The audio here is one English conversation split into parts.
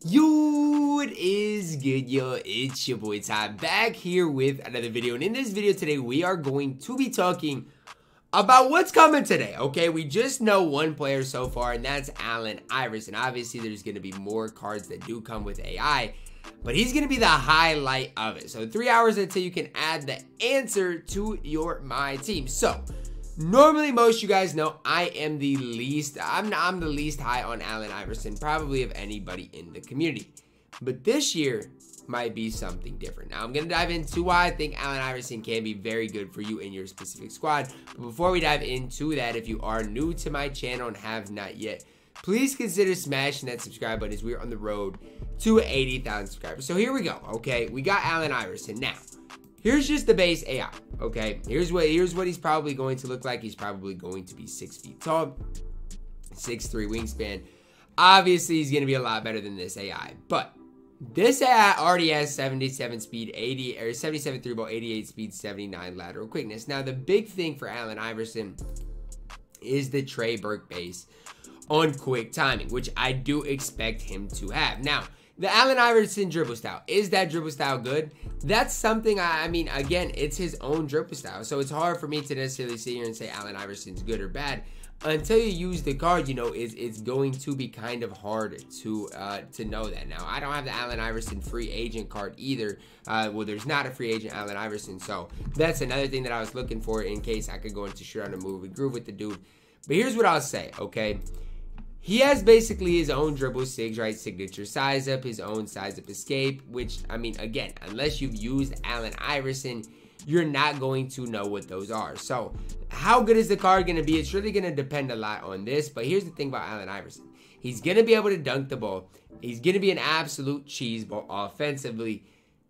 Yo, what is good, yo? It's your boy Ty back here with another video, and in this video today we are going to be talking about what's coming today. Okay, we just know one player so far, and that's Allen Iverson. Obviously there's going to be more cards that do come with AI, but he's going to be the highlight of it. So 3 hours until you can add the answer to your MyTEAM. So normally, most of you guys know I am the least, I'm the least high on Allen Iverson, probably of anybody in the community. But this year might be something different. Now, I'm going to dive into why I think Allen Iverson can be very good for you in your specific squad. But before we dive into that, if you are new to my channel and have not yet, please consider smashing that subscribe button as we're on the road to 80,000 subscribers. So here we go, okay? We got Allen Iverson. Now, here's just the base AI, okay? Here's what he's probably going to look like. He's probably going to be 6 feet tall, 6'3" wingspan. Obviously, he's going to be a lot better than this AI, but this AI already has 77 speed, 77 through ball, 88 speed, 79 lateral quickness. Now, the big thing for Allen Iverson is the Trey Burke base on quick timing, which I do expect him to have. Now, the Allen Iverson dribble style, is that dribble style good? That's something, I mean, again, it's his own dribble style. So it's hard for me to necessarily sit here and say Allen Iverson's good or bad. Until you use the card, you know, it's going to be kind of hard to know that. Now, I don't have the Allen Iverson free agent card either. Well, there's not a free agent Allen Iverson. So that's another thing that I was looking for in case I could go into shoot on a move and groove with the dude. But here's what I'll say, okay? He has basically his own dribble sigs, right? Signature size up, his own size up escape, which, I mean, again, unless you've used Allen Iverson, you're not going to know what those are. So how good is the card going to be? It's really going to depend a lot on this. But here's the thing about Allen Iverson. He's going to be able to dunk the ball. He's going to be an absolute cheese ball offensively.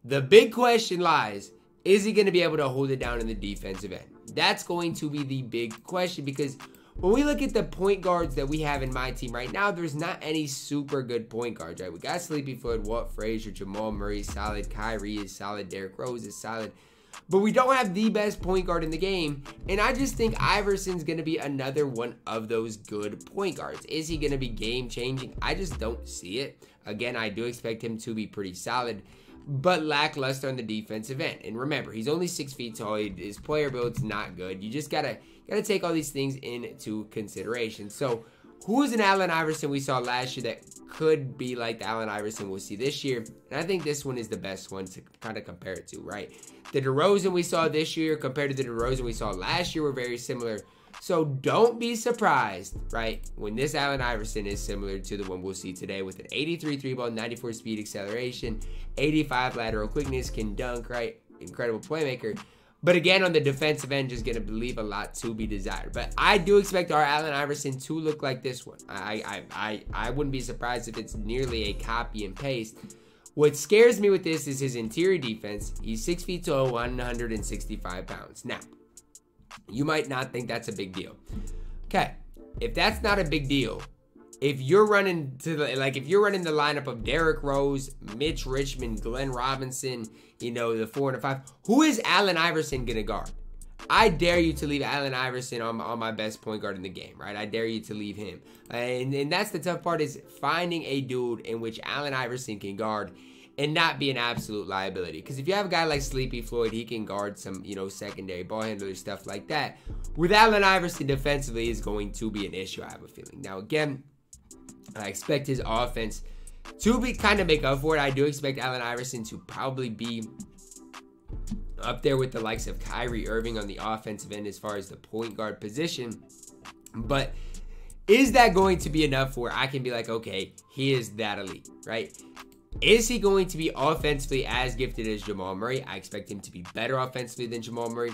The big question lies, is he going to be able to hold it down in the defensive end? That's going to be the big question, because when we look at the point guards that we have in my team right now, there's not any super good point guards, right? We got Sleepy Floyd, Walt Frazier, Jamal Murray, solid. Kyrie is solid. Derrick Rose is solid. But we don't have the best point guard in the game. And I just think Iverson's going to be another one of those good point guards. Is he going to be game changing? I just don't see it. Again, I do expect him to be pretty solid, but lackluster on the defensive end. And remember, he's only 6 feet tall. His player build's not good. You just gotta take all these things into consideration. So who is an Allen Iverson we saw last year that could be like the Allen Iverson we'll see this year? And I think this one is the best one to kind of compare it to, right? The DeRozan we saw this year compared to the DeRozan we saw last year were very similar. So don't be surprised, right, when this Allen Iverson is similar to the one we'll see today with an 83 3-ball, 94 speed acceleration, 85 lateral quickness, can dunk, right? Incredible playmaker. But again, on the defensive end, just going to leave a lot to be desired. But I do expect our Allen Iverson to look like this one. I wouldn't be surprised if it's nearly a copy and paste. What scares me with this is his interior defense. He's 6 feet tall, 165 pounds. Now, you might not think that's a big deal. Okay, if that's not a big deal, if you're running to the, if you're running the lineup of Derrick Rose, Mitch Richmond, Glenn Robinson, you know, the 4 and the 5, who is Allen Iverson gonna guard? I dare you to leave Allen Iverson on my best point guard in the game, right? I dare you to leave him. And that's the tough part, is finding a dude in which Allen Iverson can guard and not be an absolute liability. Because if you have a guy like Sleepy Floyd, he can guard some, you know, secondary ball handlers, stuff like that. With Allen Iverson defensively is going to be an issue, I have a feeling. Now, again, I expect his offense to be kind of make up for it. I do expect Allen Iverson to probably be up there with the likes of Kyrie Irving on the offensive end as far as the point guard position. But is that going to be enough where I can be like, okay, he is that elite, right? Is he going to be offensively as gifted as Jamal Murray? I expect him to be better offensively than Jamal Murray.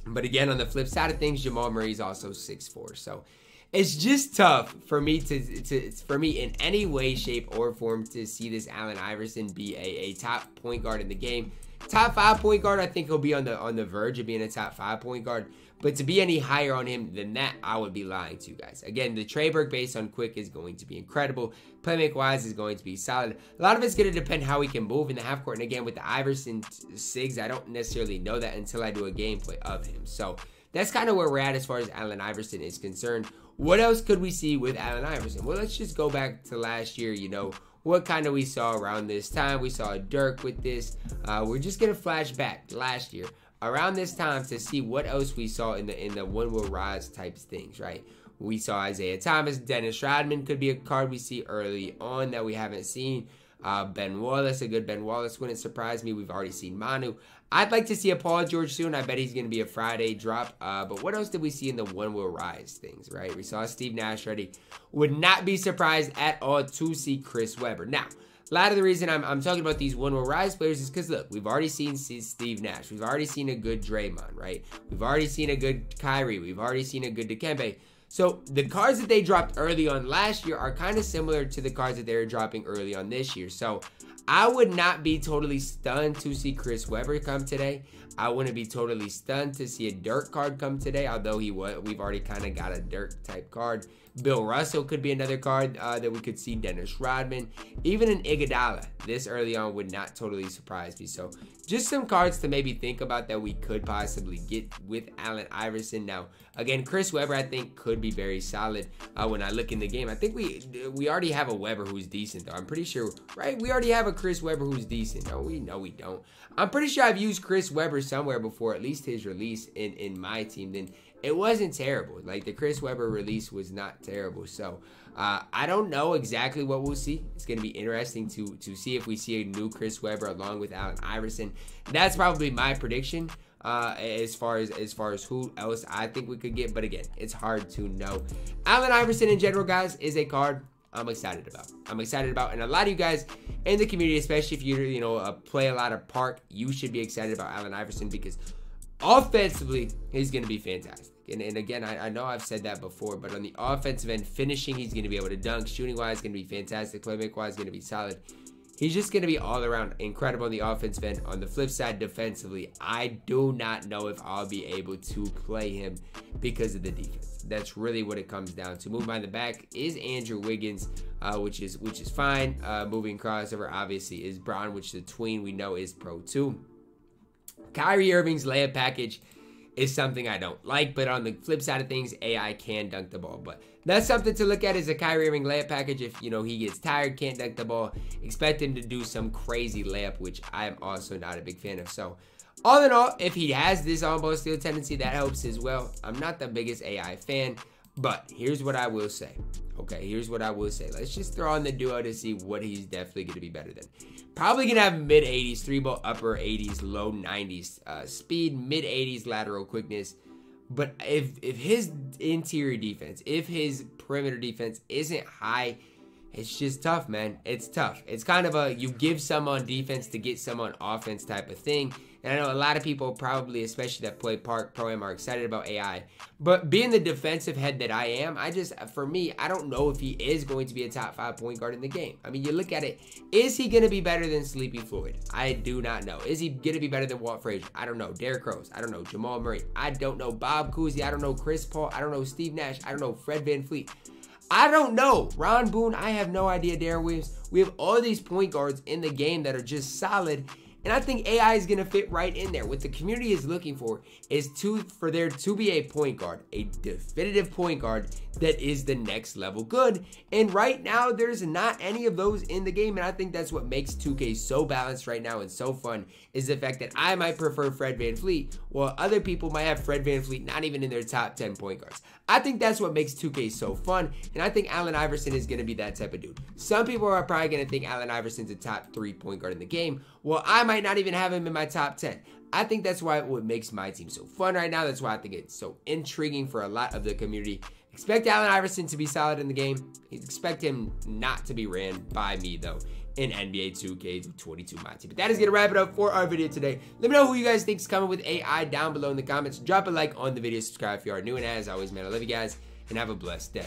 But again, on the flip side of things, Jamal Murray is also 6'4". So it's just tough for me for me in any way, shape, or form to see this Allen Iverson be a top point guard in the game. Top 5 point guard, I think he'll be on the verge of being a top 5 point guard. But to be any higher on him than that, I would be lying to you guys. Again, the Trey Burke base on quick is going to be incredible. Playmaker-wise is going to be solid. A lot of it's going to depend how he can move in the half court. And again, with the Iverson SIGs, I don't necessarily know that until I do a gameplay of him. So that's kind of where we're at as far as Allen Iverson is concerned. What else could we see with Allen Iverson? Well, let's just go back to last year, you know, what kind of we saw around this time. We saw Dirk with this. We're just gonna flash back last year around this time to see what else we saw in the one will rise types things, right? We saw Isaiah Thomas. Dennis Rodman could be a card we see early on that we haven't seen. Ben Wallace, a good Ben Wallace wouldn't surprise me. We've already seen Manu. I'd like to see a Paul George soon. I bet he's going to be a Friday drop. But what else did we see in the one will rise things, right? We saw Steve Nash ready. Would not be surprised at all to see Chris Webber. Now, a lot of the reason I'm talking about these one will rise players is because, look, we've already seen Steve Nash. We've already seen a good Draymond, right? We've already seen a good Kyrie. We've already seen a good Dikembe. So the cards that they dropped early on last year are kind of similar to the cards that they're dropping early on this year. So I would not be totally stunned to see Chris Webber come today. I wouldn't be totally stunned to see a Dirk card come today, although we've already kind of got a Dirk type card. Bill Russell could be another card that we could see. Dennis Rodman, even an Iguodala this early on would not totally surprise me. So just some cards to maybe think about that we could possibly get with Allen Iverson. Now, again, Chris Webber I think could be very solid. When I look in the game, I think we already have a Webber who's decent though. I'm pretty sure, right? We already have a Chris Webber who's decent. No, we don't. I'm pretty sure I've used Chris Webber somewhere before, at least his release in my team. Then it wasn't terrible. Like the Chris Webber release was not terrible. So I don't know exactly what we'll see. It's going to be interesting to see if we see a new Chris Webber along with Allen Iverson. That's probably my prediction as far as who else I think we could get. But again, it's hard to know. Allen Iverson in general, guys, is a card I'm excited about. And a lot of you guys in the community, especially if you play a lot of Park, you should be excited about Allen Iverson because offensively, he's going to be fantastic. And again, I know I've said that before, but on the offensive end, finishing, he's going to be able to dunk. Shooting-wise, going to be fantastic. Playmaker-wise, going to be solid. He's just going to be all around incredible on the offensive end. On the flip side, defensively, I do not know if I'll be able to play him because of the defense. That's really what it comes down to. Moving by the back is Andrew Wiggins, which is fine. Moving crossover, obviously, is Braun, which the tween we know is Pro 2. Kyrie Irving's layup package is something I don't like, but on the flip side of things, AI can dunk the ball. But that's something to look at is a Kyrie Irving layup package. If, he gets tired, can't dunk the ball, expect him to do some crazy layup, which I am also not a big fan of. So, all in all, if he has this on-ball steal tendency, that helps as well. I'm not the biggest AI fan, but here's what I will say. Okay, here's what I will say. Let's just throw on the duo to see what he's definitely going to be better than. Probably going to have mid-80s, 3-ball, upper 80s, low 90s speed, mid-80s lateral quickness. But if his interior defense, if his perimeter defense isn't high, it's just tough, man. It's tough. It's kind of a you give some on defense to get some on offense type of thing. And I know a lot of people probably, especially that play Park Pro-Am, are excited about AI. But being the defensive head that I am, for me, I don't know if he is going to be a top 5 point guard in the game. I mean, you look at it, is he going to be better than Sleepy Floyd? I do not know. Is he going to be better than Walt Frazier? I don't know. Derrick Rose? I don't know. Jamal Murray? I don't know. Bob Cousy? I don't know. Chris Paul? I don't know. Steve Nash? I don't know. Fred VanVleet? I don't know. Ron Boone? I have no idea. Darren Williams? We have all these point guards in the game that are just solid. And I think AI is going to fit right in there. What the community is looking for is for there to be a point guard, a definitive point guard that is the next level good. And right now, there's not any of those in the game. And I think that's what makes 2K so balanced right now and so fun is the fact that I might prefer Fred VanVleet, while other people might have Fred VanVleet not even in their top 10 point guards. I think that's what makes 2K so fun. And I think Allen Iverson is going to be that type of dude. Some people are probably going to think Allen Iverson's a top 3 point guard in the game. Well, I might not even have him in my top 10. I think that's why what makes my team so fun right now. That's why I think it's so intriguing for a lot of the community. Expect Allen Iverson to be solid in the game. Expect him not to be ran by me, though, in NBA 2K22 MyTEAM. But that is going to wrap it up for our video today. Let me know who you guys think is coming with AI down below in the comments. Drop a like on the video. Subscribe if you are new. And as always, man, I love you guys. And have a blessed day.